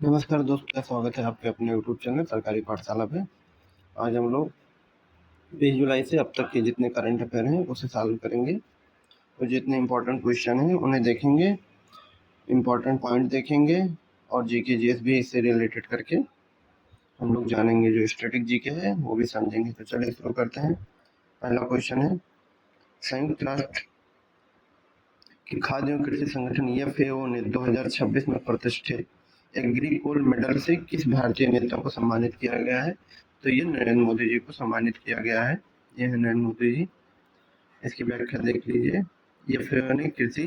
नमस्कार दोस्तों, स्वागत है आपके अपने यूट्यूब चैनल सरकारी पाठशाला पे। आज हम लोग 20 जुलाई से अब तक के जितने करंट अफेयर हैं उसे सॉल्व करेंगे। तो जितने इम्पोर्टेंट क्वेश्चन हैं उन्हें देखेंगे, इम्पोर्टेंट पॉइंट देखेंगे और जीके जीएस भी इससे रिलेटेड करके हम लोग जानेंगे। जो स्टैटिक जीके है वो भी समझेंगे। तो चलिए शुरू करते हैं। पहला क्वेश्चन है, संयुक्त राष्ट्र के खाद्य एवं कृषि संगठन FAO ने 2026 में प्रतिष्ठित एग्रीकोल मेडल से किस भारतीय नेता को सम्मानित किया गया है? तो ये नरेंद्र मोदी जी को सम्मानित किया गया है। ये है नरेंद्र मोदी जी। इसकी व्याख्या देख लीजिए। FAO ने कृषि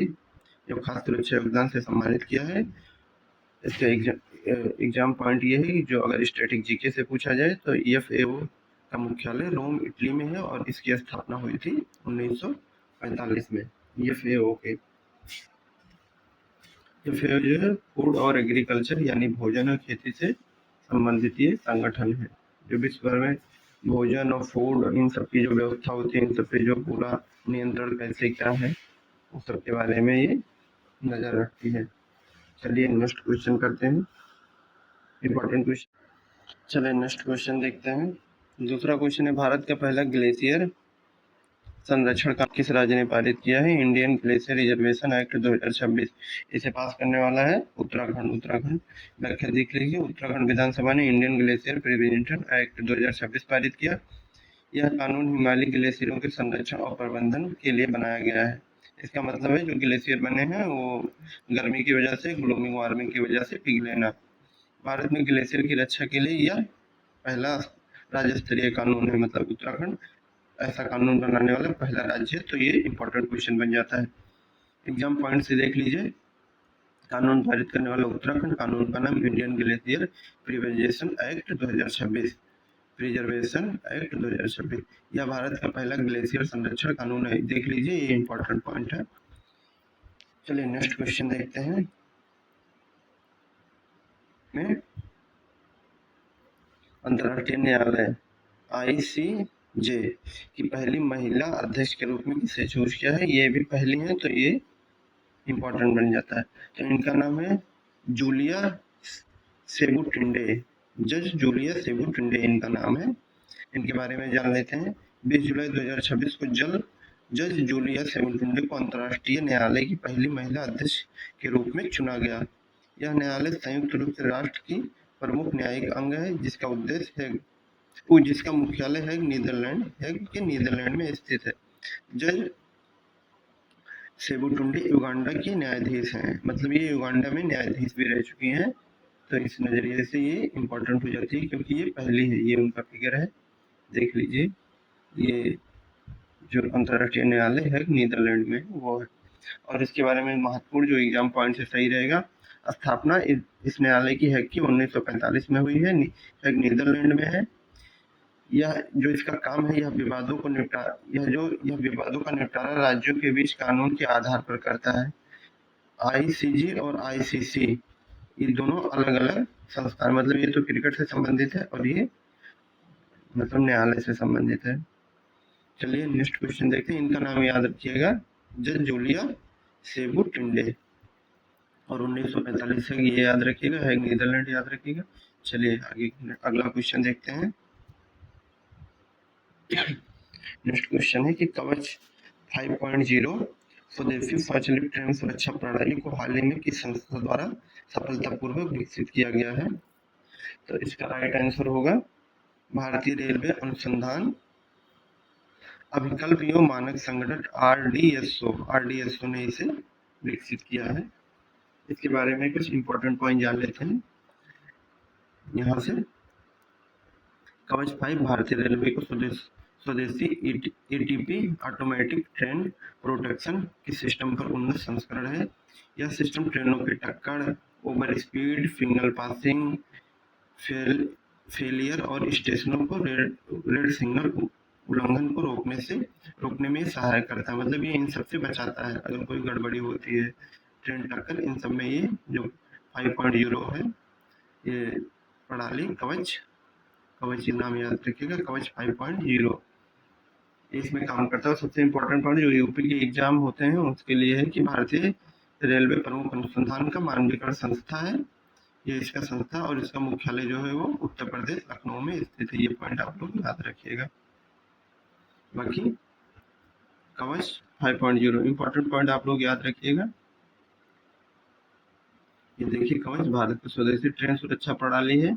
एवं खाद्य सुरक्षा योगदान से सम्मानित किया है। इसका एग्जाम पॉइंट ये है कि जो अगर स्टैटिक जीके से पूछा जाए तो FAO का मुख्यालय रोम इटली में है और इसकी स्थापना हुई थी 1945 में। FAO के FAO जो है फूड और एग्रीकल्चर यानी भोजन और खेती से संबंधित ये संगठन है, जो विश्व भर में भोजन और फूड इन सब की जो व्यवस्था होती है, इन सब पे जो पूरा नियंत्रण कैसे क्या है उस सब के बारे में ये नजर रखती है। चलिए नेक्स्ट क्वेश्चन करते हैं, इम्पोर्टेंट क्वेश्चन। चलिए नेक्स्ट क्वेश्चन देखते हैं। दूसरा क्वेश्चन है, भारत का पहला ग्लेशियर संरक्षण का किस राज्य ने पारित किया है? Indian glacier reservation act 2026। इसे पास करने वाला है उत्तराखंड। व्याख्या देख लीजिए। उत्तराखंड विधानसभा ने इंडियन ग्लेशियर प्रिवेंशन एक्ट 2026 पारित किया। यह कानून हिमालयी ग्लेशियरों के संरक्षण और प्रबंधन के लिए बनाया गया है। इसका मतलब है जो ग्लेशियर बने हैं वो गर्मी की वजह से, ग्लोबल वार्मिंग की वजह से पिघले ना। भारत में ग्लेशियर की रक्षा के लिए यह पहला राज्य स्तरीय कानून है। मतलब उत्तराखंड ऐसा कानून बनाने वाला पहला राज्य है। तो ये इंपॉर्टेंट क्वेश्चन बन जाता है। एग्जाम पॉइंट से देख लीजिए। कानून पारित करने वाला उत्तराखंड, कानून का नाम Indian glacier prevention act 2026, preservation act 2026। यह भारत का पहला ग्लेशियर संरक्षण कानून है। देख लीजिए, ये इंपॉर्टेंट पॉइंट है। चलिए नेक्स्ट क्वेश्चन देखते हैं। अंतर्राष्ट्रीय न्यायालय ICJ की पहली महिला अध्यक्ष के रूप में किसे चूज किया है? ये भी पहली है तो ये इंपॉर्टेंट बन जाता है। तो इनका नाम है जूलिया सेबुटिंडे। जज जूलिया सेबुटिंडे इनका नाम है। इनके बारे में जान लेते हैं। 20 जुलाई 2026 को जज जूलिया सेबुटिंडे को अंतर्राष्ट्रीय न्यायालय की पहली महिला अध्यक्ष के रूप में चुना गया। यह न्यायालय संयुक्त रूप से राष्ट्र की प्रमुख न्यायिक अंग है, जिसका उद्देश्य है जिसका मुख्यालय है नीदरलैंड में स्थित है। जज सेबुटुंडी युगांडा की न्यायाधीश हैं। मतलब ये युगांडा में न्यायाधीश भी रह चुकी हैं। तो इस नजरिए से ये इम्पोर्टेंट हो जाती है क्योंकि ये पहली है। ये उनका फिगर है, देख लीजिए। ये जो अंतर्राष्ट्रीय न्यायालय है नीदरलैंड में वो है। और इसके बारे में महत्वपूर्ण जो एग्जाम पॉइंट से सही रहेगा, स्थापना इस न्यायालय की है कि 1945 में हुई है, नीदरलैंड में है। यह जो इसका काम है, यह विवादों का निपटारा राज्यों के बीच कानून के आधार पर करता है। ICJ और ICC ये दोनों अलग अलग संस्थान, मतलब ये तो क्रिकेट से संबंधित है और ये मतलब न्यायालय से संबंधित है। चलिए नेक्स्ट क्वेश्चन देखते हैं। इनका नाम याद रखिएगा, जज जूलिया सेबुटिंडे। और 1945 से ये याद रखिएगा, है नीदरलैंड याद रखिएगा। चलिए आगे अगला क्वेश्चन देखते हैं। नेक्स्ट क्वेश्चन है कि कवच 5.0 स्वदेशी स्वचालित ट्रेन सुरक्षा प्रणाली को हाल ही में किस संस्था द्वारा सफलतापूर्वक विकसित किया गया है? तो इसका राइट आंसर होगा भारतीय रेलवे अनुसंधान अभिकल्प एवं मानक संगठन RDSO ने इसे विकसित किया है। इसके बारे में कुछ इंपॉर्टेंट पॉइंट जान लेते हैं यहाँ से। कवच 5 भारतीय रेलवे को स्वदेशी ATP ऑटोमेटिक ट्रेन प्रोटेक्शन के सिस्टम पर उन्नत संस्करण है। यह सिस्टम ट्रेनों के टक्कर, over speed, signal passing, failure और स्टेशनों को रेड सिग्नल उल्लंघन को रोकने में सहायक करता है। मतलब ये इन सब से बचाता है अगर कोई गड़बड़ी होती है, ट्रेन टक्कर, इन सब में ये जो 5.0 है ये प्रणाली कवच नाम याद रखिएगा, कवच 5.0 इसमें काम करता है। सबसे इम्पोर्टेंट पॉइंट जो यूपी के एग्जाम होते हैं उसके लिए है कि भारतीय रेलवे प्रमुख अनुसंधान का मानकीकरण संस्था है। ये इसका संस्था और इसका मुख्यालय जो है वो उत्तर प्रदेश लखनऊ में स्थित है। ये पॉइंट आप लोग याद रखिएगा। बाकी कवच 5.0 इंपॉर्टेंट पॉइंट आप लोग याद रखिएगा। ये देखिए कवच भारत की स्वदेशी ट्रेन सुरक्षा प्रणाली है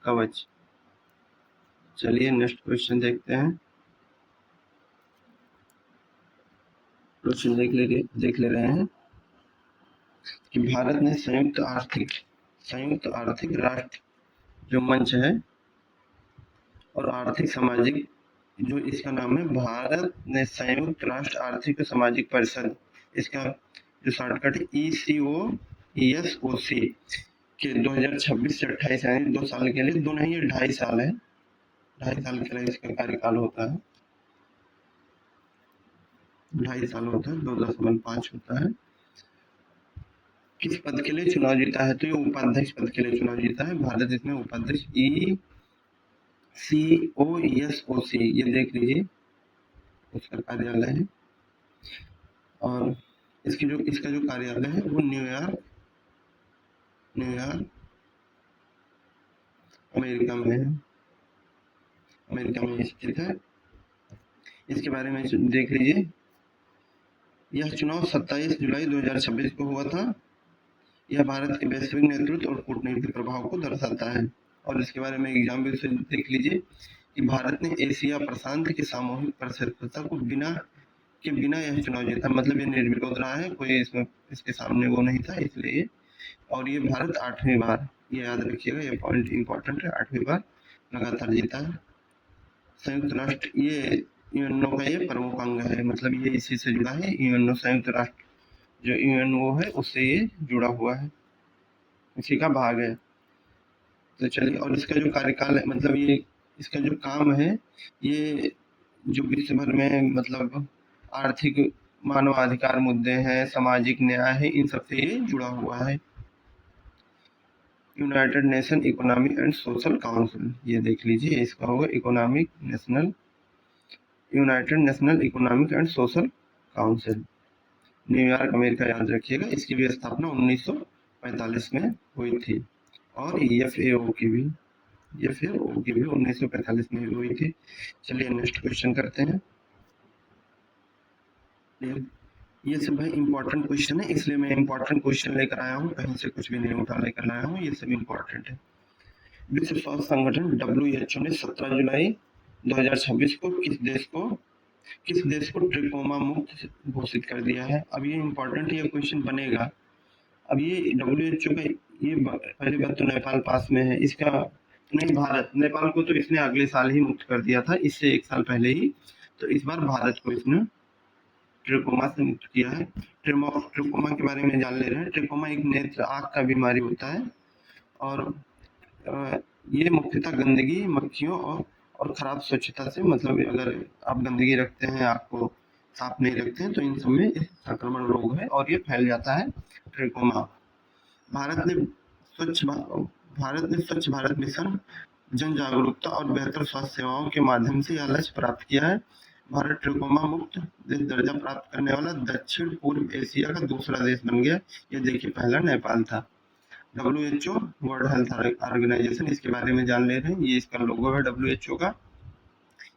कवच। चलिए नेक्स्ट क्वेश्चन देखते हैं। क्वेश्चन देख ले रहे हैं कि भारत ने संयुक्त आर्थिक राष्ट्र जो मंच है और आर्थिक सामाजिक, जो इसका नाम है भारत ने संयुक्त राष्ट्र आर्थिक और सामाजिक परिषद, इसका जो शॉर्टकट है ECOSOC के 2026 से 28 यानी 2 साल के लिए, 2 नहीं ये 2.5 साल है, 2.5 साल के लिए इसका कार्यकाल होता है, 2.5 साल होता है, 2.5 होता है। किस पद के लिए चुनाव जीता है? तो ये उपाध्यक्ष पद के लिए चुनाव जीता है भारत। इसमें उपाध्यक्ष ECOSOC ये देख लीजिए उसका कार्यालय है, और इसका जो कार्यालय है वो न्यूयॉर्क अमेरिका में है, अमेरिका में स्थित है। इसके बारे में देख लीजिए। यह चुनाव 27 जुलाई 2026 को हुआ था। यह भारत के वैश्विक नेतृत्व और कूटनीतिक प्रभाव को दर्शाता है। और इसके बारे में एग्जाम भी से देख लीजिए कि भारत ने एशिया प्रशांत की सामूहिक पारदर्शिता को बिना यह चुनाव जीता, मतलब ये निर्विरोध रहा है, कोई इसमें इसके सामने वो नहीं था, इसलिए। और ये भारत 8वीं बार, ये याद रखिएगा, ये पॉइंट इंपॉर्टेंट है, 8वीं बार लगातार जीता है। संयुक्त राष्ट्र ये यूएनओ का ये प्रमुख अंग है, मतलब ये इसी से जुड़ा है। यूएनओ संयुक्त राष्ट्र जो यूएनओ है उससे ये जुड़ा हुआ है, इसी का भाग है। तो चलिए, और इसका जो कार्यकाल है, मतलब ये इसका जो काम है, ये जो विश्व भर में मतलब आर्थिक मानवाधिकार मुद्दे हैं, सामाजिक न्याय है, इन सबसे ये जुड़ा हुआ है। United nation economic and social council, ये देख लीजिए इसका होगा United national economic and social council, New York America, याद रखिएगा। इसकी भी स्थापना 1945 में हुई थी, और FAO की भी 1945 में हुई थी। चलिए नेक्स्ट क्वेश्चन करते हैं। ये सब भाई इंपॉर्टेंट क्वेश्चन है, इसलिए मैं इंपॉर्टेंट क्वेश्चन लेकर आया हूँ, कहीं से कुछ भी नहीं उठा लेकर आया हूँ, ये सब इंपॉर्टेंट है। विश्व स्वास्थ्य संगठन WHO ने 17 जुलाई 2026 को किस देश को ट्रिकोमा मुक्त घोषित कर दिया है? अब ये इंपॉर्टेंट, ये क्वेश्चन बनेगा। अब ये WHO का ये पहली बात तो नेपाल पास में है, इसका नहीं, भारत, नेपाल को तो इसने अगले साल ही मुक्त कर दिया था, इससे 1 साल पहले ही। तो इस बार भारत को इसने ट्रिकोमा से मुक्त किया है। ट्रिकोमा के बारे में जान ले रहे हैं। ट्रिकोमा एक नेत्र आँख का बीमारी होता है, और ये मुख्यतः गंदगी, मक्खियों और खराब स्वच्छता से, मतलब अगर आप गंदगी रखते हैं, आपको साफ नहीं रखते हैं, तो इन सब में संक्रमण रोग है और ये फैल जाता है ट्रिकोमा। भारत ने स्वच्छ भारत मिशन, जन जागरूकता और बेहतर स्वास्थ्य सेवाओं के माध्यम से यह लक्ष्य प्राप्त किया है। भारत ट्रिकोमा मुक्त देश दर्जा प्राप्त करने वाला दक्षिण पूर्व एशिया का दूसरा देश बन गया। ये देखिए, पहला नेपाल था। WHO वर्ल्ड हेल्थ ऑर्गेनाइजेशन, इसके बारे में जान ले रहे हैं। ये इसका लोगो है WHO का।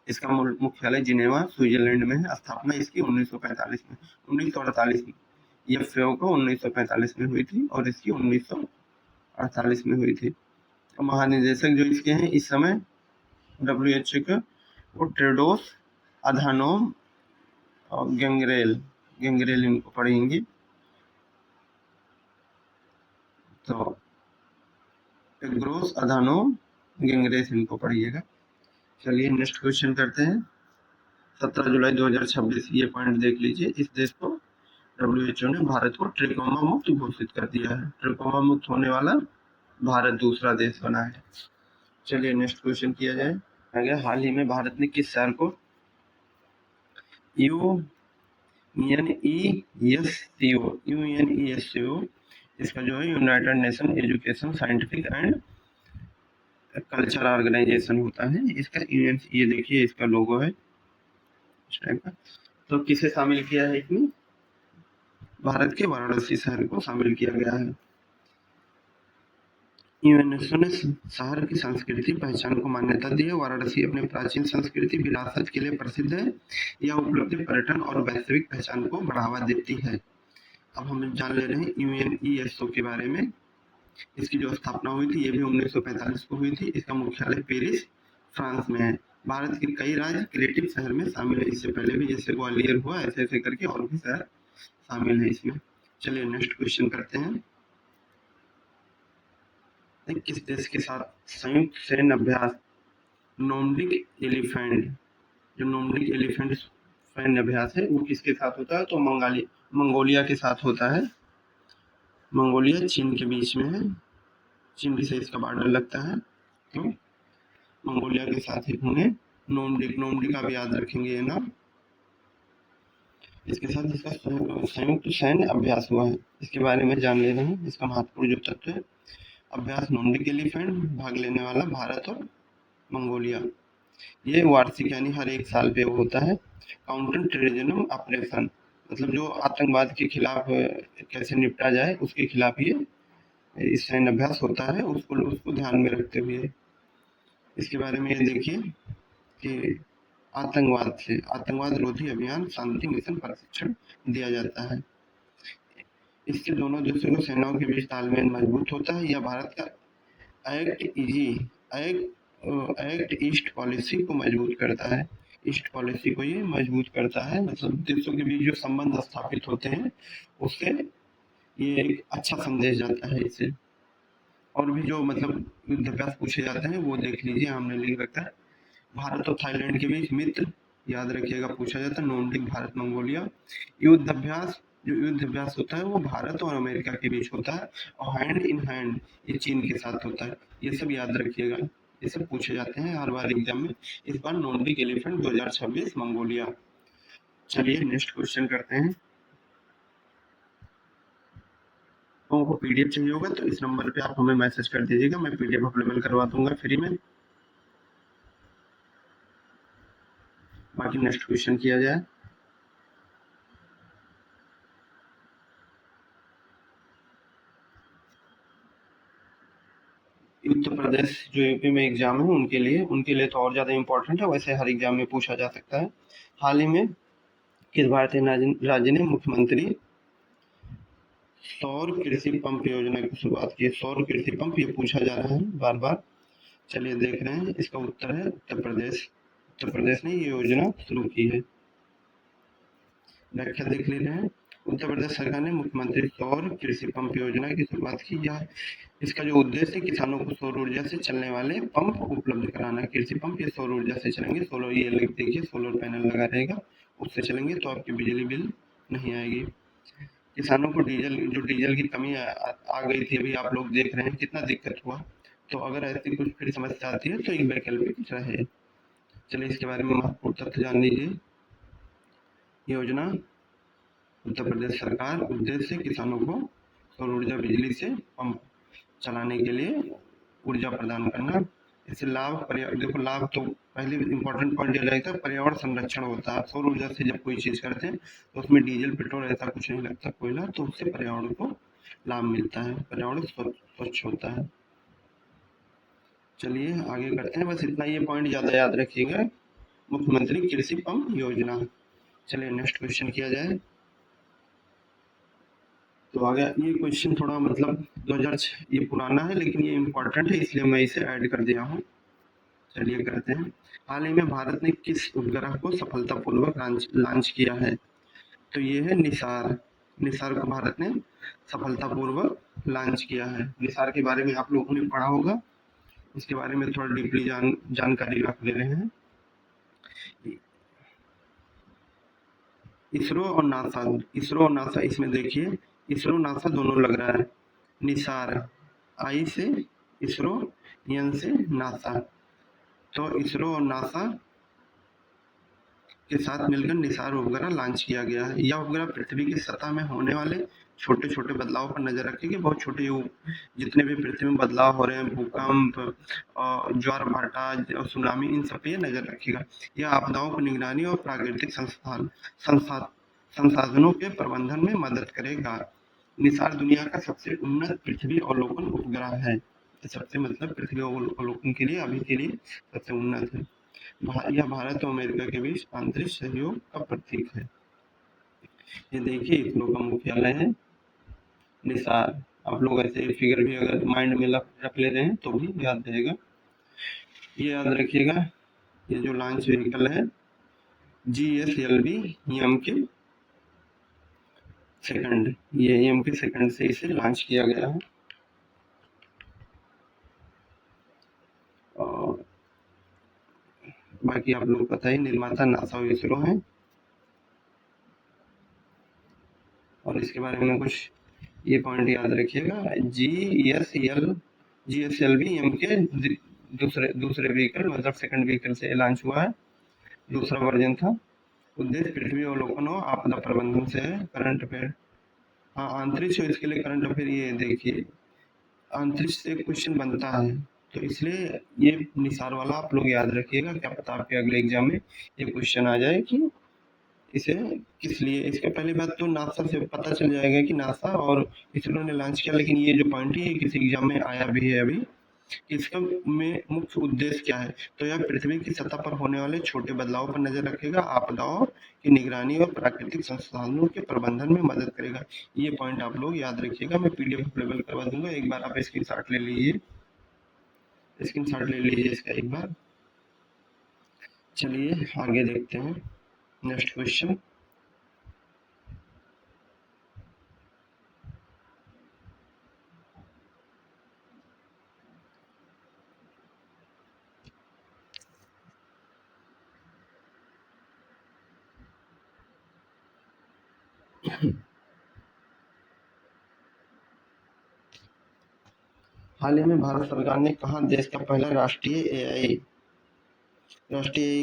इसका मुख्यालय जिनेवा स्विट्जरलैंड में है। स्थापना इसकी 1948 में। FAO को 1945 में हुई थी और इसकी 1948 में हुई थी। और महानिदेशक जो इसके हैं इस समय WHO के, वो टेड्रोस अधानोम और गैंग्रेल इनको पढ़ेंगे, तो टेड्रोस अधानोम गैंग्रेस इनको पढ़िएगा। चलिए नेक्स्ट क्वेश्चन करते हैं। 17 जुलाई 2026, ये पॉइंट देख लीजिए। इस देश को WHO ने भारत को ट्रिकोमा मुक्त घोषित कर दिया है। ट्रिकोमा मुक्त होने वाला भारत दूसरा देश बना है। चलिए नेक्स्ट क्वेश्चन किया जाए। अगर हाल ही में भारत ने किस शहर को UNESCO, इसका जो है United Nation Education Scientific and Culture Organisation होता है, इसका ये देखिए इसका लोगो है इस टाइप का। तो किसे शामिल किया है इसमें? भारत के वाराणसी शहर को शामिल किया गया है। यूनेस्को ने शहर की संस्कृति पहचान को मान्यता दी है। वाराणसी अपने प्राचीन संस्कृति विरासत के लिए प्रसिद्ध है। यह उपलब्धि पर्यटन और वैश्विक पहचान को बढ़ावा देती है। अब हम जान ले रहे हैं यूएनईएसओ के बारे में। इसकी जो स्थापना हुई थी ये भी 1945 को हुई थी। इसका मुख्यालय पेरिस फ्रांस में है। भारत के कई राज्य क्रिएटिव शहर में शामिल है। इससे पहले भी जैसे ग्वालियर हुआ ऐसे ऐसे करके और भी शहर शामिल है इसमें। चलिए नेक्स्ट क्वेश्चन करते हैं। किस देश के साथ संयुक्त सैन्य अभ्यास नोर्डिक एलिफेंट, जो नोर्डिक एलिफेंट सैन्य अभ्यास है वो किसके साथ होता है? तो मंगोलिया के साथ होता है। मंगोलिया चीन के बीच में है, चीन से इसका बॉर्डर लगता है, तो मंगोलिया के साथ ही होंगे। नोर्डिक आप याद रखेंगे ये नाम। इसके साथ इसका संयुक्त सैन्य अभ्यास हुआ है। इसके बारे में जान ले रहे हैं। इसका महत्वपूर्ण जो तथ्य है, अभ्यास नोर्डिक एलिफेंट, भाग लेने वाला भारत और मंगोलिया। ये वार्षिक यानी हर एक साल पे होता है। काउंटर टेररिज्म ऑपरेशन, मतलब जो आतंकवाद के खिलाफ कैसे निपटा जाए उसके खिलाफ ये इस सैन्य अभ्यास होता है, उसको ध्यान में रखते हुए। इसके बारे में ये देखिए कि आतंकवाद रोधी अभियान शांति मिशन प्रशिक्षण दिया जाता है। इससे दोनों देशों की सेनाओं के बीच तालमेल मजबूत होता है। यह भारत का एक्ट ईस्ट पॉलिसी को मजबूत करता है। ईस्ट पॉलिसी को ये मजबूत करता है, मतलब देशों के बीच जो संबंध स्थापित होते हैं उससे ये एक अच्छा संदेश जाता है इससे। और भी जो मतलब युद्धाभ्यास पूछे जाते हैं वो देख लीजिए, हमने लिख रखा है। भारत और थाईलैंड के बीच मित्र, याद रखिएगा, पूछा जाता है। नोर्डिक भारत मंगोलिया। युद्ध अभ्यास होता है वो भारत और अमेरिका के बीच होता है, और हैंड इन हैंड ये चीन के साथ होता है। ये सब याद रखिएगा, ये सब पूछे जाते हैं हर बार एग्जाम में। इस बार नोर्डिक एलिफेंट 2026 मंगोलिया। चलिए नेक्स्ट क्वेश्चन करते हैं। तो आपको पीडीएफ चाहिए होगा तो इस नंबर पे आप हमें मैसेज कर दीजिएगा, मैं पीडीएफ अवेलेबल करवा दूंगा फ्री में। बाकी नेक्स्ट क्वेश्चन किया जाए। उत्तर प्रदेश जो यूपी में एग्जाम है उनके लिए तो और ज्यादा इम्पोर्टेंट है, वैसे हर एग्जाम में पूछा जा सकता है। हाल ही में किस भारतीय राज्य ने मुख्यमंत्री सौर कृषि पंप योजना की शुरुआत की? सौर कृषि पंप ये पूछा जा रहा है बार बार। चलिए देख रहे हैं, इसका उत्तर है उत्तर प्रदेश। उत्तर प्रदेश ने ये योजना शुरू की है। व्याख्या देख ले रहे हैं। उत्तर प्रदेश सरकार ने मुख्यमंत्री सौर कृषि पंप योजना की शुरुआत की। यह इसका जो उद्देश्य है किसानों को सौर ऊर्जा से चलने वाले पंप उपलब्ध कराना। कृषि पंप ये सौर ऊर्जा से चलेंगे। सोलर, ये देखिए सोलर पैनल लगा रहेगा, उससे चलेंगे तो आपकी बिजली बिल नहीं आएगी। किसानों को डीजल की कमी आ गई थी, अभी आप लोग देख रहे हैं कितना दिक्कत हुआ। तो अगर ऐसी कुछ फिर समस्या आती है तो एक वैकल्पिक रहे। चलिए इसके बारे में महत्वपूर्ण तथ्य जान लीजिए। योजना उत्तर प्रदेश सरकार उद्देश्य किसानों को सौर ऊर्जा बिजली से पंप चलाने के लिए ऊर्जा प्रदान करना। इससे देखो लाभ तो पहले इम्पोर्टेंट पॉइंट ये लगता है, पर्यावरण संरक्षण होता है। सौर ऊर्जा से जब कोई चीज करते हैं तो उसमें डीजल पेट्रोल ऐसा कुछ नहीं लगता, कोयला, तो उससे पर्यावरण को लाभ मिलता है, पर्यावरण स्वच्छ होता है। चलिए आगे करते हैं, बस इतना ये पॉइंट ज्यादा याद रखिएगा, मुख्यमंत्री कृषि पंप योजना। चलिए नेक्स्ट क्वेश्चन किया जाए। तो आ गया ये क्वेश्चन, थोड़ा मतलब 2006 ये पुराना है लेकिन ये इम्पोर्टेंट है इसलिए मैं इसे ऐड कर दिया हूँ। चलिए करते हैं। हाल ही में भारत ने किस उपग्रह को सफलतापूर्वक लॉन्च किया है? तो ये है निसार। निसार को भारत ने सफलतापूर्वक लॉन्च किया है। निसार के बारे में आप लोगों ने पढ़ा होगा, इसके बारे में थोड़ा डीपली जानकारी रख ले रहे हैं। इसरो और नासा इसमें देखिए, इसरो नासा दोनों लग रहा है। निसार आई से इसरो, एन से नासा, तो इसरो और नासा के साथ मिलकर निसार उपग्रह लॉन्च किया गया है। यह उपग्रह पृथ्वी की सतह में होने वाले छोटे छोटे बदलाव पर नजर रखेगी। बहुत छोटे जितने भी पृथ्वी में बदलाव हो रहे हैं, भूकंप, ज्वार भाटा और सुनामी, इन सब पे नजर रखेगा। यह आपदाओं की निगरानी और प्राकृतिक संसाधनों के प्रबंधन में मदद करेगा। निसार दुनिया का सबसे उन्नत पृथ्वी अवलोकन उपग्रह है। सबसे मतलब पृथ्वी अवलोकन के लिए अभी के लिए सबसे उन्नत है। यह भारत और अमेरिका के बीच आंतरिक सहयोग का प्रतीक है। ये देखिए इसरो का मुख्यालय है निसार। आप लोग ऐसे फिगर भी अगर माइंड में रख ले रहे हैं तो भी याद रहेगा। ये याद रखिएगा, ये जो लॉन्च व्हीकल है GSLV एम के सेकंड, ये एम के सेकंड से इसे लॉन्च किया गया है। और बाकी आप लोग पता ही, निर्माता नासा और इसरो है। और इसके बारे में कुछ ये पॉइंट याद रखिएगा, GSLV एम के दूसरे व्हीकल मतलब सेकंड व्हीकल से लॉन्च हुआ है, दूसरा वर्जन था। उद्देश्य पृथ्वी अवलोकन और आपदा प्रबंधन से है। करंट अफेयर, हाँ अंतरिक्ष और इसके लिए करंट अफेयर, ये देखिए अंतरिक्ष से क्वेश्चन बनता है तो इसलिए ये निसार वाला आप लोग याद रखिएगा, क्या पता आपके अगले एग्जाम में ये क्वेश्चन आ जाए कि इसे किस लिए। इसके पहले बात तो नासा से पता चल जाएगा कि नासा और इसरो ने लॉन्च किया, लेकिन ये जो पॉइंट है ये किसी एग्जाम में आया भी है अभी, इसका में मुख्य उद्देश्य क्या है। तो यह पृथ्वी की सतह पर होने वाले छोटे बदलावों पर नजर रखेगा, आपदाओं की निगरानी और प्राकृतिक संसाधनों के प्रबंधन में मदद करेगा। ये पॉइंट आप लोग याद रखिएगा, मैं PDF अवेलेबल करवा दूंगा, एक बार आप स्क्रीनशॉट ले लीजिए, स्क्रीनशॉट ले लीजिए इसका एक बार। चलिए आगे देखते हैं नेक्स्ट क्वेश्चन। हाल ही में भारत सरकार ने कहा देश का पहला राष्ट्रीय एआई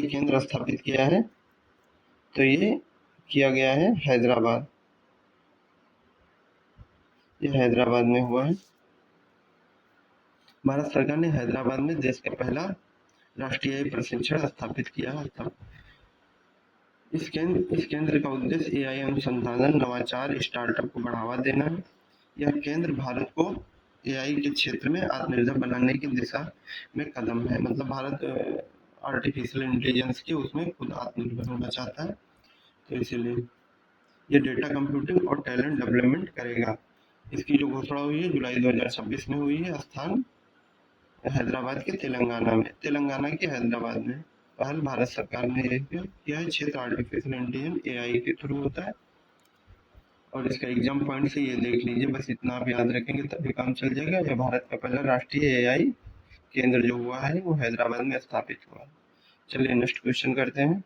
केंद्र स्थापित किया है? तो ये किया गया है हैदराबाद, ये हैदराबाद में हुआ है। भारत सरकार ने हैदराबाद में देश का पहला राष्ट्रीय प्रशिक्षण स्थापित किया है। इस केंद्र का उद्देश्य एआई अनुसंधान, नवाचार, स्टार्टअप को बढ़ावा देना है। यह केंद्र भारत को एआई के क्षेत्र में आत्मनिर्भर बनाने की दिशा में कदम है, मतलब भारत आर्टिफिशियल इंटेलिजेंस के उसमें खुद आत्मनिर्भर होना चाहता है, तो इसीलिए ये डेटा कंप्यूटिंग और टैलेंट डेवलपमेंट करेगा। इसकी जो घोषणा हुई है जुलाई 2026 में हुई है। स्थान हैदराबाद के तेलंगाना के हैदराबाद में। पहल भारत सरकार ने किया है, क्षेत्र आर्टिफिशियल इंटेलिजेंस एआई के थ्रू होता है। और इसका एग्जाम पॉइंट से ये देख लीजिए, बस इतना आप याद रखेंगे तभी काम चल जाएगा। यह भारत का पहला राष्ट्रीय एआई केंद्र जो हुआ है वो हैदराबाद में स्थापित हुआ है। चलिए नेक्स्ट क्वेश्चन करते हैं।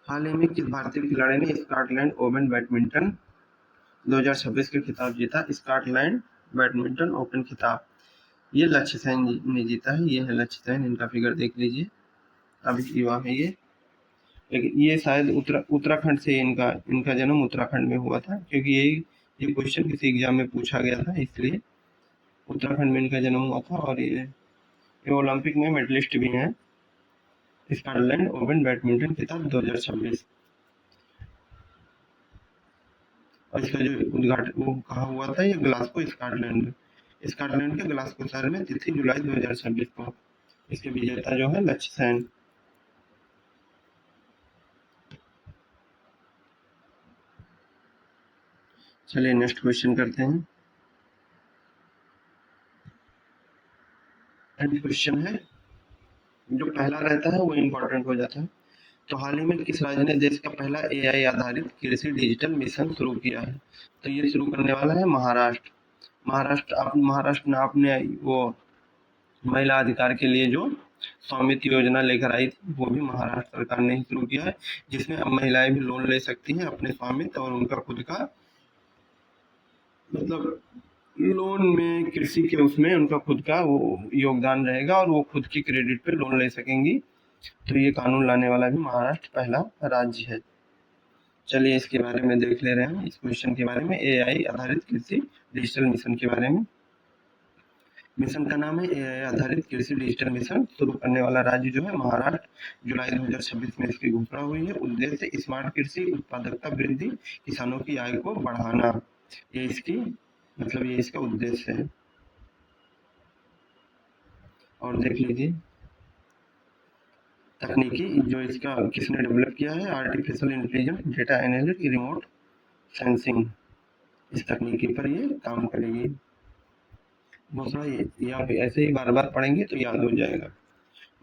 हाल ही में किस भारतीय खिलाड़ी ने स्कॉटलैंड ओपन बैडमिंटन 2026 का खिताब जीता? स्कॉटलैंड बैडमिंटन ओपन खिताब ये लक्ष्य सेन ने जीता है। ये है लक्ष्य सेन, इनका फिगर देख लीजिए, अभी युवा है ये। लेकिन ये शायद उत्तराखंड से इनका जन्म उत्तराखंड में हुआ था, क्योंकि ये क्वेश्चन किसी एग्जाम में पूछा गया था, इसलिए उत्तराखंड में इनका जन्म हुआ था। और ये ओलंपिक में मेडलिस्ट भी हैं। स्कॉटलैंड ओपन बैडमिंटन खिताब 2026। और इसका जो उद्घाटन वो कहाँ हुआ था, ये ग्लासगो स्कॉटलैंड के ग्लासगो शहर में 3 जुलाई 2026 को। इसके विजेता जो है लक्ष्य सेन। चलिए नेक्स्ट क्वेश्चन करते हैं। क्वेश्चन है, जो पहला रहता है वो इम्पोर्टेंट हो जाता है। तो हाल ही में किस राज्य ने देश का पहला एआई आधारित कृषि डिजिटल मिशन शुरू किया है? तो ये शुरू करने वाला है महाराष्ट्र। महाराष्ट्र ने आपने वो महिला अधिकार के लिए जो स्वामित्व योजना लेकर आई थी, वो भी महाराष्ट्र सरकार ने ही शुरू किया है, जिसमें अब महिलाएं भी लोन ले सकती हैं अपने स्वामित्व और उनका खुद का, मतलब लोन में कृषि के उसमें उनका खुद का वो योगदान रहेगा और वो खुद की क्रेडिट पे लोन ले सकेंगी। तो ये कानून लाने वाला भी महाराष्ट्र पहला राज्य है। चलिए इसके बारे में देख ले रहे हैं, इस क्वेश्चन के बारे में, एआई आधारित कृषि डिजिटल मिशन के बारे में। मिशन का नाम है एआई आधारित कृषि डिजिटल मिशन। शुरू करने वाला राज्य जो है महाराष्ट्र। जुलाई 2026 में इसकी घोषणा हुई है। उद्देश्य स्मार्ट कृषि, उत्पादकता वृद्धि, किसानों की आय को बढ़ाना। ये इसकी मतलब ये इसका उद्देश्य है। और देख लीजिए तकनीकी जो इसका किसने डेवलप किया है, artificial intelligence, data analytics, remote sensing. इस तकनीकी पर ये काम करेगी। दूसरा ये आप ऐसे ही बार बार पढ़ेंगे तो याद हो जाएगा।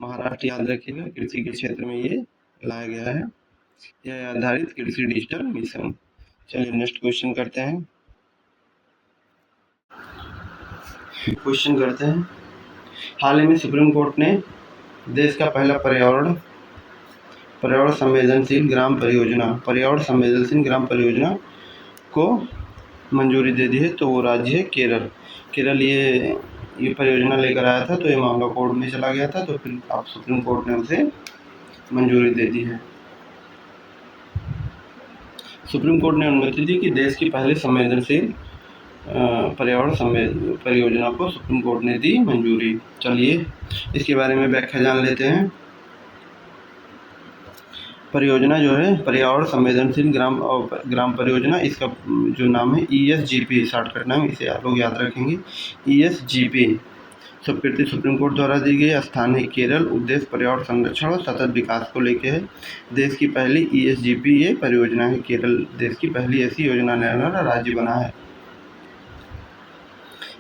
महाराष्ट्र याद रखिएगा, कृषि के क्षेत्र में ये लाया गया है। यह आधारित कृषि डिजिटल मिशन। चलिए नेक्स्ट क्वेश्चन करते हैं। हाल ही में सुप्रीम कोर्ट ने देश का पहला पर्यावरण संवेदनशील ग्राम परियोजना को मंजूरी दे दी है। तो वो राज्य है केरल। केरल ये परियोजना लेकर आया था, तो ये मामला कोर्ट में चला गया था, तो फिर अब सुप्रीम कोर्ट ने उसे मंजूरी दे दी है। सुप्रीम कोर्ट ने अनुमति दी कि देश की पहली संवेदनशील पर्यावरण परियोजना को सुप्रीम कोर्ट ने दी मंजूरी। चलिए इसके बारे में व्याख्या जान लेते हैं। परियोजना जो है पर्यावरण संवेदनशील ग्राम परियोजना, इसका जो नाम है ESGP शॉर्टकट नाम, इसे आप लोग याद रखेंगे। ESGP स्वीकृति सुप्रीम कोर्ट द्वारा दी गई। स्थान है केरल। उद्देश्य पर्यावरण संरक्षण और सतत विकास को लेकर है। देश की पहली ESGP ये परियोजना है। केरल देश की पहली ऐसी योजना लेने वाला राज्य बना है।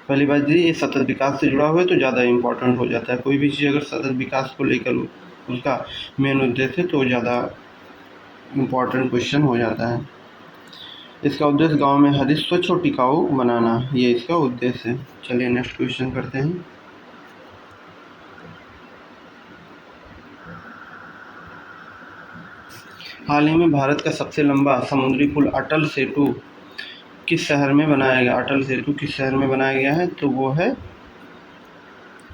पहली बात ये सतत विकास से जुड़ा हुआ है तो ज़्यादा इम्पोर्टेंट हो जाता है। कोई भी चीज़ अगर सतत विकास को लेकर उसका मेन उद्देश्य है तो ज़्यादा इम्पोर्टेंट क्वेश्चन हो जाता है। इसका उद्देश्य गांव में हरित, स्वच्छ और टिकाऊ बनाना, ये इसका उद्देश्य है। चलिए नेक्स्ट क्वेश्चन करते हैं। हाल ही में भारत का सबसे लंबा समुद्री पुल अटल सेतु किस शहर में बनाया गया? अटल सेतु किस शहर में बनाया गया है? तो वो है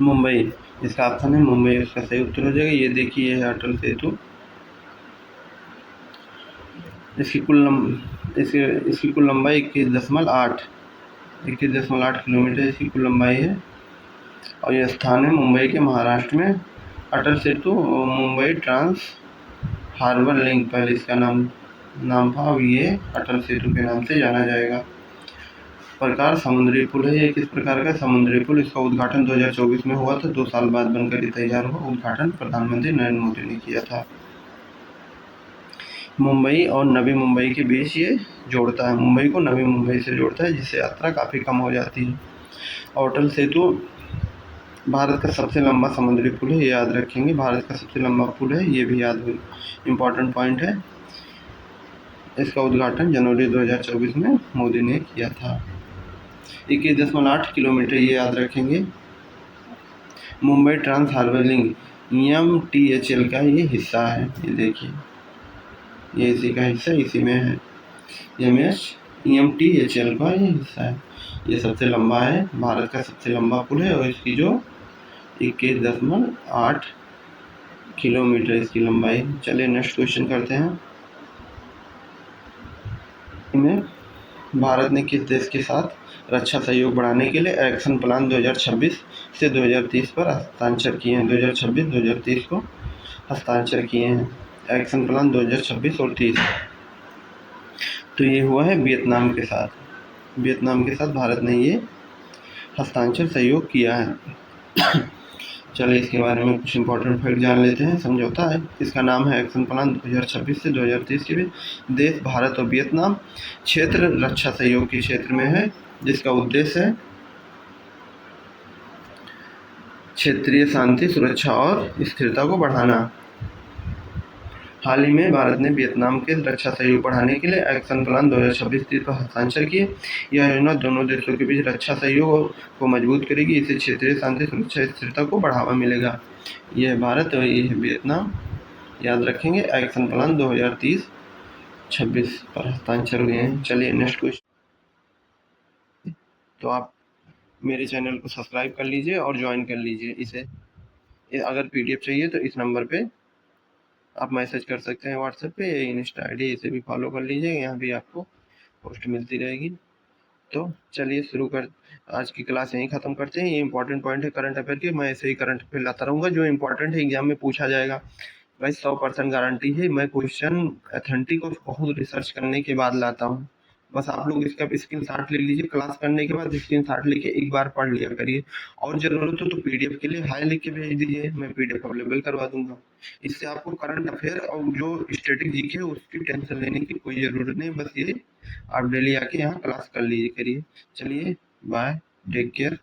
मुंबई। इसका ऑप्शन है मुंबई, इसका सही उत्तर हो जाएगा। ये देखिए है अटल सेतु। इसकी कुल लंबाई 21.8 किलोमीटर इसकी कुल लंबाई है। और यह स्थान है मुंबई के महाराष्ट्र में। Atal Setu Mumbai trans harbour link पहले इसका नाम था। अब ये अटल सेतु के नाम से जाना जाएगा। प्रकार समुद्री पुल है। ये किस प्रकार का समुद्री पुल? इसका उद्घाटन 2024 में हुआ था। 2 साल बाद बनकर ये तैयार हुआ। उद्घाटन प्रधानमंत्री नरेंद्र मोदी ने किया था। मुंबई और नवी मुंबई के बीच ये जोड़ता है, मुंबई को नवी मुंबई से जोड़ता है, जिससे यात्रा काफ़ी कम हो जाती है। अटल सेतु भारत का सबसे लंबा समुद्री पुल है, ये याद रखेंगे। भारत का सबसे लंबा पुल है, ये भी याद इम्पोर्टेंट पॉइंट है। इसका उद्घाटन जनवरी 2024 में मोदी ने किया था। 21.8 किलोमीटर, ये याद रखेंगे। Mumbai trans harbour link MTHL का ये हिस्सा है। ये देखिए ये इसी का हिस्सा, इसी में है। MTHL का ये हिस्सा है। ये सबसे लंबा है, भारत का सबसे लंबा पुल है। और इसकी जो 21.8 किलोमीटर इसकी लंबाई। चलिए नेक्स्ट क्वेश्चन करते हैं। में भारत ने किस देश के साथ रक्षा सहयोग बढ़ाने के लिए एक्शन प्लान 2026 से 2030 पर हस्ताक्षर किए हैं? 2026-2030 को हस्ताक्षर किए हैं, एक्शन प्लान 2026 और 30। तो ये हुआ है वियतनाम के साथ। वियतनाम के साथ भारत ने ये हस्ताक्षर सहयोग किया है। चलिए इसके बारे में कुछ इंपॉर्टेंट फैक्ट जान लेते हैं। समझौता है, इसका नाम है एक्शन प्लान 2026 से 2030 के बीच देश भारत और वियतनाम क्षेत्र रक्षा सहयोग के क्षेत्र में है, जिसका उद्देश्य है क्षेत्रीय शांति, सुरक्षा और स्थिरता को बढ़ाना। हाल ही में भारत ने वियतनाम के रक्षा सहयोग बढ़ाने के लिए एक्शन प्लान 2026-30 पर हस्ताक्षर किए। यह योजना दोनों देशों के बीच रक्षा सहयोग को मजबूत करेगी। इससे क्षेत्रीय शांति, सुरक्षा, स्थिरता को बढ़ावा मिलेगा। यह भारत और ये है वियतनाम, याद रखेंगे। एक्शन प्लान 2030-26 पर हस्ताक्षर हुए हैं। चलिए नेक्स्ट क्वेश्चन। तो आप मेरे चैनल को सब्सक्राइब कर लीजिए और ज्वाइन कर लीजिए इसे। अगर PDF चाहिए तो इस नंबर पे आप मैसेज कर सकते हैं व्हाट्सएप पे, इंस्टा ID, इसे भी फॉलो कर लीजिए। यहाँ भी आपको पोस्ट मिलती रहेगी। तो चलिए शुरू कर, आज की क्लास यहीं खत्म करते हैं। ये इंपॉर्टेंट पॉइंट है करंट अफेयर के, मैं ऐसे ही करंट अफेयर लाता रहूंगा जो इंपॉर्टेंट है एग्जाम में पूछा जाएगा। भाई 100% गारंटी है, मैं क्वेश्चन अथेंटिक और बहुत रिसर्च करने के बाद लाता हूँ। बस आप लोग इसका स्क्रीनशॉट ले लीजिए, क्लास करने के बाद स्क्रीनशॉट लेके एक बार पढ़ लिया करिए, और जरूरत हो तो पीडीएफ के लिए हाई लिख के भेज दीजिए, मैं पीडीएफ अवेलेबल करवा दूंगा। इससे आपको करंट अफेयर और जो स्टैटिक जीके है उसकी टेंशन लेने की कोई जरूरत नहीं, बस ये आप डेली आके यहाँ क्लास कर लीजिए करिए। चलिए बाय, टेक केयर।